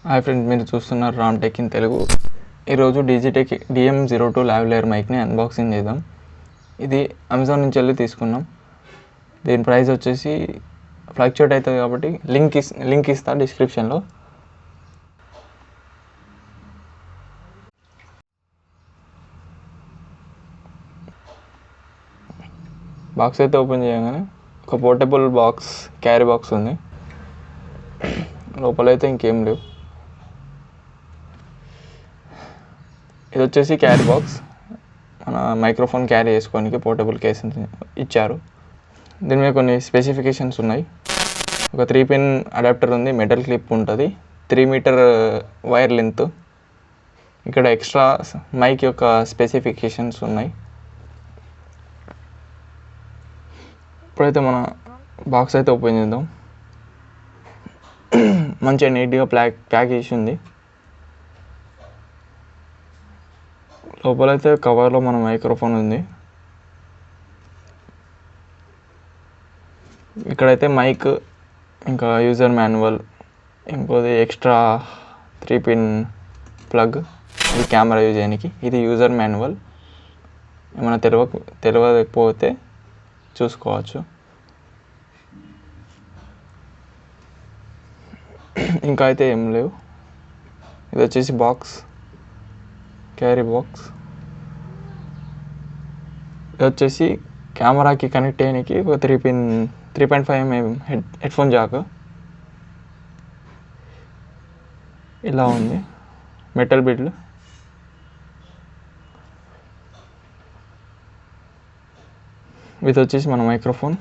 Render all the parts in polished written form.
Hi friends, మీరు చూస్తున్నారు Ram tech in Telugu. ఈరోజు డిజిటెక్ DM02 లావెలియర్ మైక్ని అన్బాక్సింగ్ చేద్దాం. ఇది అమెజాన్ నుంచి వెళ్ళి తీసుకున్నాం. దీని ప్రైస్ వచ్చేసి ఫ్లక్చుయేట్ అవుతుంది కాబట్టి లింక్ ఇస్తా డిస్క్రిప్షన్లో. బాక్స్ అయితే ఓపెన్ చేయగానే ఒక పోర్టబుల్ బాక్స్, క్యారీ బాక్స్ ఉంది. లోపలైతే ఇంకేం లేవు. ఇది వచ్చేసి క్యారీ బాక్స్, మన మైక్రోఫోన్ క్యారీ చేసుకోనికి పోర్టబుల్ కేస్ ఇచ్చారు. దీని మీద కొన్ని స్పెసిఫికేషన్స్ ఉన్నాయి. ఒక 3 పిన్ అడాప్టర్ ఉంది, మెటల్ క్లిప్ ఉంటుంది, 3 మీటర్ వైర్ లెంత్. ఇక్కడ ఎక్స్ట్రా మైక్ యొక్క స్పెసిఫికేషన్స్ ఉన్నాయి. ఇప్పుడైతే మన బాక్స్ అయితే ఓపెన్ చేద్దాం. మంచిగా నీట్గా ప్యాక్ చేసి ఉంది. లోపలైతే కవర్లో మన మైక్రోఫోన్ ఉంది. ఇక్కడైతే మైక్, ఇంకా యూజర్ మాన్యువల్, ఇంకోది ఎక్స్ట్రా 3 పిన్ ప్లగ్, ఇది కెమెరా యూజ్ చేయడానికి. ఇది యూజర్ మాన్యువల్, ఏమైనా తెలియకపోతే చూసుకోవచ్చు. ఇంకా అయితే ఏం లేవు. ఇది వచ్చేసి బాక్స్, క్యారీ బాక్స్. ఇది వచ్చేసి కెమెరాకి కనెక్ట్ చేయడానికి ఒక 3.5mm హెడ్ఫోన్ జాక్. ఇలా ఉంది, మెటల్ బిడ్లు. ఇది వచ్చేసి మన మైక్రోఫోన్.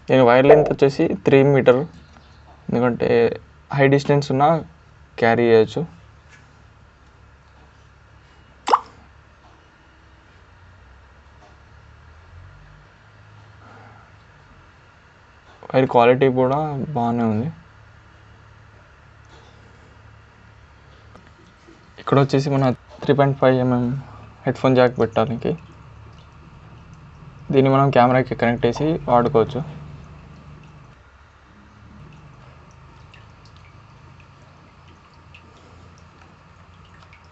దీని వైర్ లెంత్ వచ్చేసి 3 మీటర్, ఎందుకంటే హై డిస్టెన్స్ ఉన్నా క్యారీ చేయొచ్చు. వైర్ క్వాలిటీ కూడా బాగానే ఉంది. ఇక్కడ వచ్చేసి మన 3.5mm హెడ్ఫోన్ జాక్ పెట్టడానికి. దీన్ని మనం కెమెరాకి కనెక్ట్ చేసి వాడుకోవచ్చు.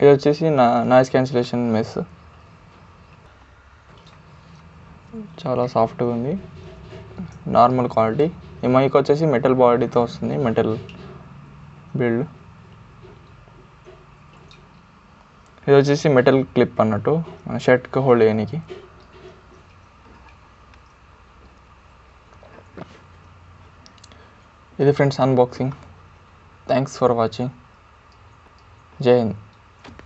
ఇది వచ్చేసి నాయిస్ క్యాన్సిలేషన్ మెస్. చాలా సాఫ్ట్గా ఉంది, నార్మల్ క్వాలిటీ. ఈ మైక్ వచ్చేసి మెటల్ బాడీతో వస్తుంది, మెటల్ బిల్డ్. ఇది వచ్చేసి మెటల్ క్లిప్ అన్నట్టు, మన షర్ట్కి హోల్డ్ చేయడానికి. ఇది friends unboxing. Thanks for watching. జై హింద్.